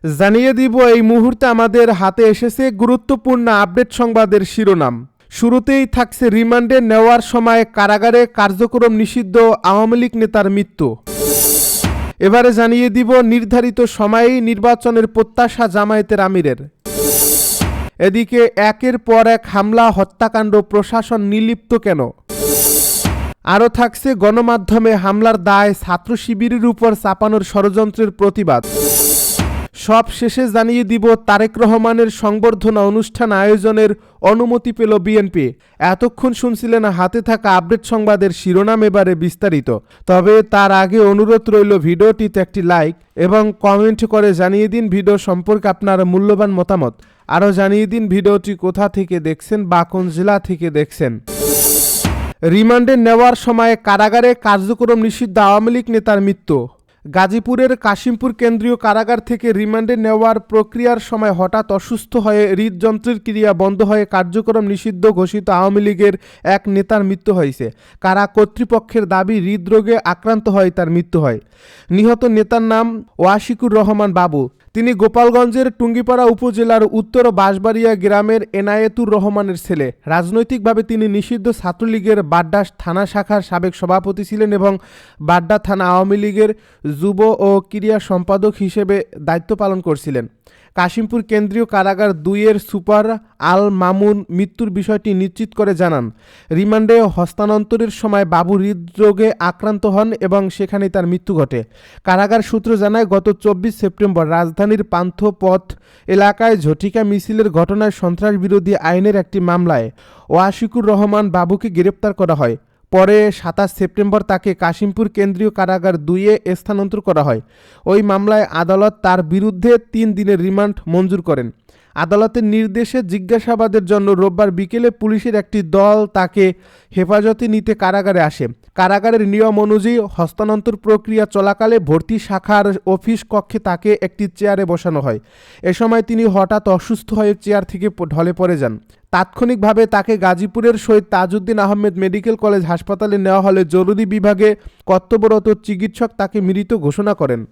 জানিয়ে দিব এই মুহূর্তে আমাদের হাতে এসেছে গুরুত্বপূর্ণ আপডেট সংবাদের শিরোনাম। শুরুতেই থাকছে রিমান্ডে নেওয়ার সময় কারাগারে কার্যক্রম নিষিদ্ধ আওয়ামী লীগ নেতার মৃত্যু। এবারে জানিয়ে দিব নির্ধারিত সময়েই নির্বাচনের প্রত্যাশা জামায়াতের আমিরের। এদিকে একের পর এক হামলা হত্যাকাণ্ড, প্রশাসন নির্লিপ্ত কেন? আরও থাকছে গণমাধ্যমে হামলার দায় ছাত্র শিবিরের উপর চাপানোর ষড়যন্ত্রের প্রতিবাদ। সব শেষে জানিয়ে দিব তারেক রহমানের সংবর্ধনা অনুষ্ঠান আয়োজনের অনুমতি পেল বিএনপি। এতক্ষণ শুনছিলেন হাতে থাকা আপডেট সংবাদের শিরোনাম, এবারে বিস্তারিত। তবে তার আগে অনুরোধ রইল ভিডিওটিতে একটি লাইক এবং কমেন্ট করে জানিয়ে দিন ভিডিও সম্পর্কে আপনার মূল্যবান মতামত। আরও জানিয়ে দিন ভিডিওটি কোথা থেকে দেখছেন বা কোন জেলা থেকে দেখছেন। রিমান্ডে নেওয়ার সময় কারাগারে কার্যক্রম নিষিদ্ধ আওয়ামী লীগ নেতার মৃত্যু। গাজীপুরের কাশিমপুর কেন্দ্রীয় কারাগার থেকে রিমান্ডে নেওয়ার প্রক্রিয়ার সময় হঠাৎ অসুস্থ হয়ে হৃদযন্ত্রের ক্রিয়া বন্ধ হয়ে কার্যক্রম নিষিদ্ধ ঘোষিত আওয়ামী লীগের এক নেতার মৃত্যু হয়েছে। কারা কর্তৃপক্ষের দাবি হৃদরোগে আক্রান্ত হয়ে তার মৃত্যু হয়। নিহত নেতার নাম ওয়াশিকুর রহমান বাবু। তিনি গোপালগঞ্জের টুঙ্গিপাড়া উপজেলার উত্তর বাঁশবাড়িয়া গ্রামের এনায়েতুর রহমানের ছেলে। রাজনৈতিকভাবে তিনি নিষিদ্ধ ছাত্রলীগের বাড্ডা থানা শাখার সাবেক সভাপতি ছিলেন এবং বাড্ডা থানা আওয়ামী লীগের যুব ও ক্রীড়া সম্পাদক হিসেবে দায়িত্ব পালন করছিলেন। কাশিমপুর কেন্দ্রীয় কারাগার 2-এর সুপার আল মামুন মৃত্যুর বিষয়টি নিশ্চিত করে জানান, রিমান্ডে হস্তান্তরের সময় বাবু হৃদরোগে আক্রান্ত হন এবং সেখানে তার মৃত্যু ঘটে। কারাগার সূত্র জানায়, গত 24 সেপ্টেম্বর রাজধানীর পান্থপথ এলাকায় ঝটিকা মিছিলের ঘটনায় সন্ত্রাস বিরোধী আইনের একটি মামলায় ওয়াশিকুর রহমান বাবুকে গ্রেপ্তার করা হয়। পরে 27 সেপ্টেম্বর তাকে কাশিমপুর কেন্দ্রীয় কারাগার 2-এ স্থানান্তর করা হয়। ওই মামলায় আদালত তার বিরুদ্ধে 3 দিনের রিমান্ড মঞ্জুর করেন। আদালতের নির্দেশে জিজ্ঞাসাবাদের জন্য রোববার বিকেলে পুলিশের একটি দল তাকে হেফাজতে নিতে কারাগারে আসে। কারাগারের নিয়ম অনুযায়ী হস্তান্তর প্রক্রিয়া চলাকালে ভর্তি শাখার অফিস কক্ষে তাকে একটি চেয়ারে বসানো হয়। এ সময় তিনি হঠাৎ অসুস্থ হয়ে চেয়ার থেকে ঢলে পড়ে যান। তাৎক্ষণিকভাবে তাকে গাজীপুরের শহীদ তাজউদ্দিন আহমেদ মেডিকেল কলেজ হাসপাতালে নেওয়া হলে জরুরি বিভাগে কর্তব্যরত চিকিৎসক তাকে মৃত ঘোষণা করেন।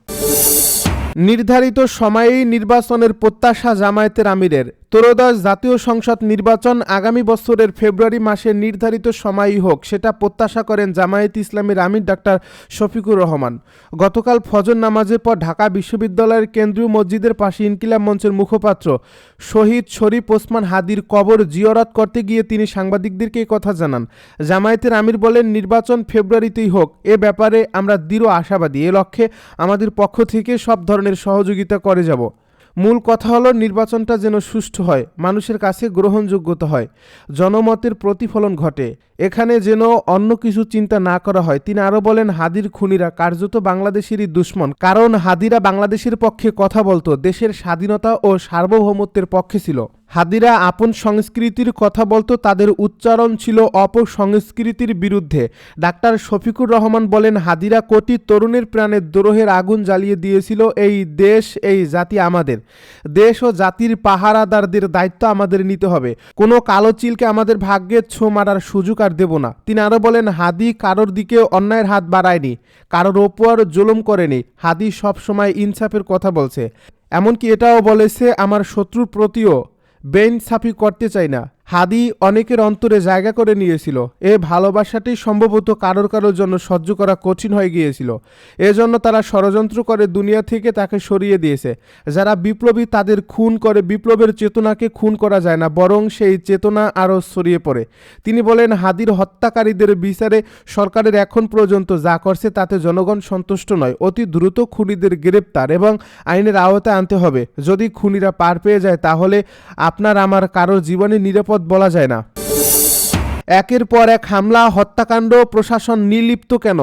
নির্ধারিত সময়েই নির্বাচনের প্রত্যাশা জামায়াতের আমিরের। ত্রয়োদশ জাতীয় সংসদ নির্বাচন আগামী বছরের ফেব্রুয়ারি মাসে নির্ধারিত সময়ই হোক, সেটা প্রত্যাশা করেন জামায়াত ইসলামীর আমির ডাক্তার শফিকুর রহমান। গতকাল ফজর নামাজের পর ঢাকা বিশ্ববিদ্যালয়ের কেন্দ্রীয় মসজিদের পাশে ইনকিলাব মঞ্চের মুখপাত্র শহীদ শরীফ ওসমান হাদির কবর জিয়ারত করতে গিয়ে তিনি সাংবাদিকদেরকে এই কথা জানান। জামায়াতের আমির বলেন, নির্বাচন ফেব্রুয়ারিতেই হোক, এ ব্যাপারে আমরা দৃঢ় আশাবাদী। এ লক্ষ্যে আমাদের পক্ষ থেকে সব ধরনের সহযোগিতা করে যাব। মূল কথা হলো নির্বাচনটা যেন সুষ্ঠু হয়, মানুষের কাছে গ্রহণযোগ্যতা হয়, জনমতের প্রতিফলন ঘটে, এখানে যেন অন্য কিছু চিন্তা না করা হয়। তিনি আরও বলেন, হাদির খুনিরা কার্যত বাংলাদেশেরই দুশ্মন, কারণ হাদিরা বাংলাদেশের পক্ষে কথা বলতো, দেশের স্বাধীনতা ও সার্বভৌমত্বের পক্ষে ছিল। হাদিরা আপন সংস্কৃতির কথা বলতো, তাদের উচ্চারণ ছিল অপসংস্কৃতির বিরুদ্ধে। ডাক্তার শফিকুর রহমান বলেন, হাদিরা কোটি তরুণের প্রাণে দ্রোহের আগুন জ্বালিয়ে দিয়েছিল। এই দেশ, এই জাতি আমাদের। দেশ ও জাতির পাহারাদারদের দায়িত্ব আমাদের নিতে হবে। কোনো কালো চিলকে আমাদের ভাগ্যে ছো মারার সুযোগ আর দেব না। তিনি আরও বলেন, হাদি কারোর দিকে অন্যায়ের হাত বাড়ায়নি, কারোর ওপর জুলুম করেনি। হাদি সবসময় ইনসাফের কথা বলছে, এমনকি এটাও বলেছে, আমার শত্রুর প্রতিও বেইনসাফি করতে চাই না। হাদি অনেকের অন্তরে জায়গা করে নিয়েছিল। এ ভালোবাসাটি সম্ভবত কারোর জন্য সহ্য করা কঠিন হয়ে গিয়েছিল। এজন্য তারা ষড়যন্ত্র করে দুনিয়া থেকে তাকে সরিয়ে দিয়েছে। যারা বিপ্লবী তাদের খুন করে, বিপ্লবের চেতনাকে খুন করা যায় না, বরং সেই চেতনা আরও ছড়িয়ে পড়ে। তিনি বলেন, হাদির হত্যাকারীদের বিচারে সরকারের এখন পর্যন্ত যা করছে তাতে জনগণ সন্তুষ্ট নয়। অতি দ্রুত খুনিদের গ্রেপ্তার এবং আইনের আওতায় আনতে হবে। যদি খুনিরা পার পেয়ে যায় তাহলে আপনার আমার কারোর জীবনে নিরাপদ বলা যায় না। একের পর এক হামলা হত্যাকাণ্ড, প্রশাসন নির্লিপ্ত কেন?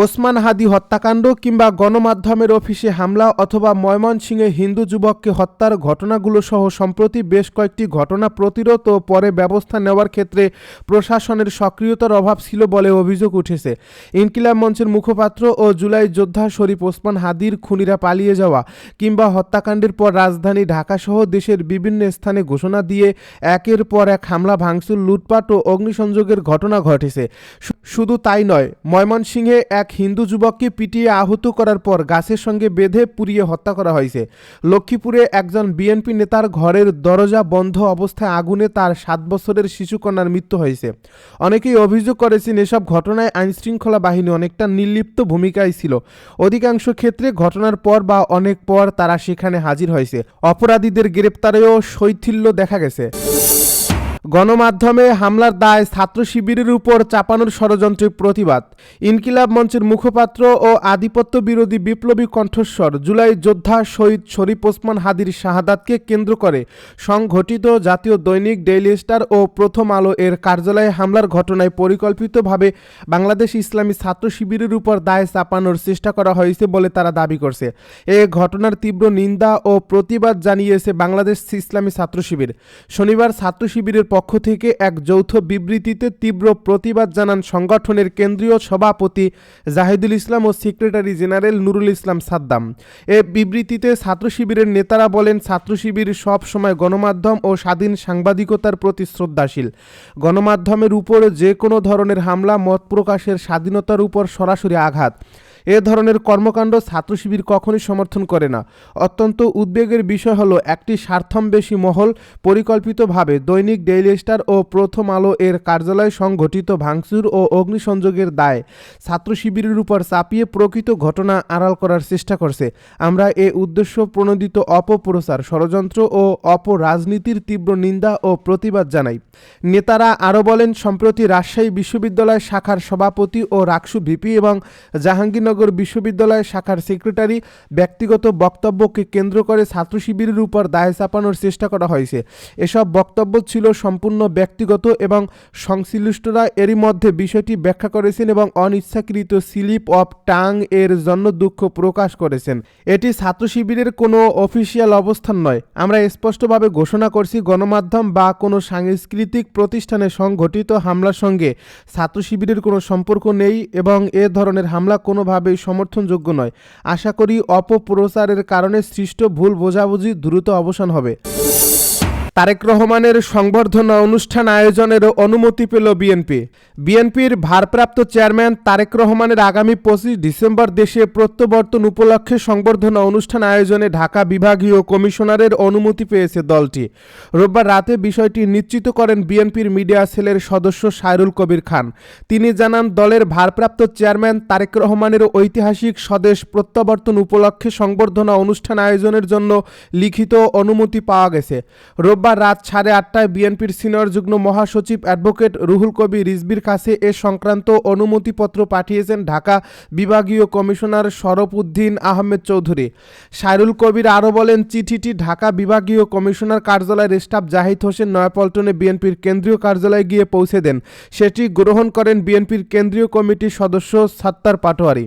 ওসমান হাদি হত্যাকাণ্ড কিংবা গণমাধ্যমের অফিসে হামলা অথবা ময়মনসিংহে হিন্দু যুবককে হত্যার ঘটনাগুলো সহ সম্প্রতি বেশ কয়েকটি ঘটনা প্রতিরোধ ও পরে ব্যবস্থা নেওয়ার ক্ষেত্রে প্রশাসনের সক্রিয়তার অভাব ছিল বলে অভিযোগ উঠেছে। ইনকিলাব মঞ্চের মুখপাত্র ও জুলাই যোদ্ধা শরীফ ওসমান হাদির খুনিরা পালিয়ে যাওয়া কিংবা হত্যাকাণ্ডের পর রাজধানী ঢাকাসহ দেশের বিভিন্ন স্থানে ঘোষণা দিয়ে একের পর এক হামলা, ভাঙচুর, লুটপাট ও অগ্নিসংযোগের ঘটনা ঘটেছে। শুধু তাই নয়, ময়মনসিংহে এক হিন্দু যুবককে পিটিয়ে আহত করার পর গাছের সঙ্গে বেঁধে পুড়িয়ে হত্যা করা হয়েছে। লক্ষ্মীপুরে একজন বিএনপি নেতার ঘরের দরজা বন্ধ অবস্থায় আগুনে তার 7 বছরের শিশুকন্যার মৃত্যু হয়েছে। অনেকেই অভিযোগ করেছেন এসব ঘটনায় আইনশৃঙ্খলা বাহিনী অনেকটা নির্লিপ্ত ভূমিকায় ছিল। অধিকাংশ ক্ষেত্রে ঘটনার পর বা অনেক পর তারা সেখানে হাজির হয়েছে। অপরাধীদের গ্রেপ্তারেও শৈথিল্য দেখা গেছে। গণমাধ্যমে হামলার দায় ছাত্র শিবিরের উপর চাপানোর ষড়যন্ত্রের প্রতিবাদ। ইনকিলাব মঞ্চের মুখপাত্র ও আধিপত্য বিরোধী বিপ্লবী কণ্ঠস্বর জুলাই যোদ্ধা শহীদ শরীফ ওসমান হাদির শাহাদাতকে কেন্দ্র করে সংঘটিত জাতীয় দৈনিক ডেইলি স্টার ও প্রথম আলো এর কার্যালয়ে হামলার ঘটনায় পরিকল্পিতভাবে বাংলাদেশ ইসলামী ছাত্র শিবিরের উপর দায় চাপানোর চেষ্টা করা হয়েছে বলে তারা দাবি করছে। এ ঘটনার তীব্র নিন্দা ও প্রতিবাদ জানিয়েছে বাংলাদেশ ইসলামী ছাত্র শিবির। শনিবার ছাত্র শিবিরের পক্ষ থেকে এক যৌথ বিবৃতিতে তীব্র প্রতিবাদ জানান সংগঠনের কেন্দ্রীয় সভাপতি জাহিদুল ইসলাম ও সেক্রেটারি জেনারেল নুরুল ইসলাম সাদ্দাম। এ বিবৃতিতে ছাত্র শিবিরের নেতারা বলেন, ছাত্র শিবির সব সময় গণমাধ্যম ও স্বাধীন সাংবাদিকতার প্রতি শ্রদ্ধাশীল। গণমাধ্যমের উপর যে কোনো ধরনের হামলা মত প্রকাশের স্বাধীনতার উপর সরাসরি আঘাত। এ ধরনের কর্মকাণ্ড ছাত্র শিবির কখনোই সমর্থন করে না। অত্যন্ত উদ্বেগের বিষয় হলো একটি স্বার্থন্বেষী মহল পরিকল্পিতভাবে দৈনিক ডেইলি স্টার ও প্রথম আলো এর কার্যালয়ে সংঘটিত ভাঙচুর ও অগ্নিসংযোগের দায় ছাত্র শিবিরের উপর চাপিয়ে প্রকৃত ঘটনা আড়াল করার চেষ্টা করছে। আমরা এ উদ্দেশ্য প্রণোদিত অপপ্রচার, ষড়যন্ত্র ও অপরাজনীতির তীব্র নিন্দা ও প্রতিবাদ জানাই। নেতারা আরও বলেন, সম্প্রতি রাজশাহী বিশ্ববিদ্যালয় শাখার সভাপতি ও রাকসু ভিপি এবং জাহাঙ্গীরনগর বিশ্ববিদ্যালয় শাখার সেক্রেটারি ব্যক্তিগত বক্তব্যকে কেন্দ্র করে ছাত্র শিবিরের উপর দায় চাপানোর চেষ্টা করা হয়েছে। এসব বক্তব্য ছিল সম্পূর্ণ ব্যক্তিগত এবং সংশ্লিষ্টরা এরই মধ্যে বিষয়টি ব্যাখ্যা করেছেন এবং অনিচ্ছাকৃত স্লিপ অফ টাং এর জন্য দুঃখ প্রকাশ করেছেন। এটি ছাত্র শিবিরের কোনো অফিসিয়াল অবস্থান নয়। আমরা স্পষ্টভাবে ঘোষণা করছি, গণমাধ্যম বা কোনো সাংস্কৃতিক প্রতিষ্ঠানে সংঘটিত হামলার সঙ্গে ছাত্র শিবিরের কোনো সম্পর্ক নেই এবং এ ধরনের হামলা কোনোভাবেই সমর্থনযোগ্য নয়। আশা করি অপপ্রচারের কারণে সৃষ্ট ভুল বোঝাবুঝি দ্রুত অবসান হবে। তারেক রহমানের সংবর্ধনা অনুষ্ঠান আয়োজনের অনুমতি পেল বিএনপি। বিএনপির ভারপ্রাপ্ত চেয়ারম্যান তারেক রহমানের আগামী 25 ডিসেম্বর দেশে প্রত্যাবর্তন উপলক্ষে সংবর্ধনা অনুষ্ঠান আয়োজনে ঢাকা বিভাগীয় কমিশনারের অনুমতি পেয়েছে দলটি। রোববার রাতে বিষয়টি নিশ্চিত করেন বিএনপির মিডিয়া সেলের সদস্য সায়রুল কবির খান। তিনি জানান, দলের ভারপ্রাপ্ত চেয়ারম্যান তারেক রহমানের ঐতিহাসিক স্বদেশ প্রত্যাবর্তন উপলক্ষে সংবর্ধনা অনুষ্ঠান আয়োজনের জন্য লিখিত অনুমতি পাওয়া গেছে। রোববার রাত 8:30টায় বিএনপির সিনিয়র যুগ্ম মহাসচিব অ্যাডভোকেট রুহুল কবির রিজভীর কাছে এ সংক্রান্ত অনুমতিপত্র পাঠিয়েছেন ঢাকা বিভাগীয় কমিশনার শরফ উদ্দিন আহমেদ চৌধুরী। সায়রুল কবির আরও বলেন, চিঠিটি ঢাকা বিভাগীয় কমিশনার কার্যালয়ের স্টাফ জাহিদ হোসেন নয়াপল্টনে বিএনপির কেন্দ্রীয় কার্যালয়ে গিয়ে পৌঁছে দেন। সেটি গ্রহণ করেন বিএনপির কেন্দ্রীয় কমিটির সদস্য সাত্তার পাটোয়ারি।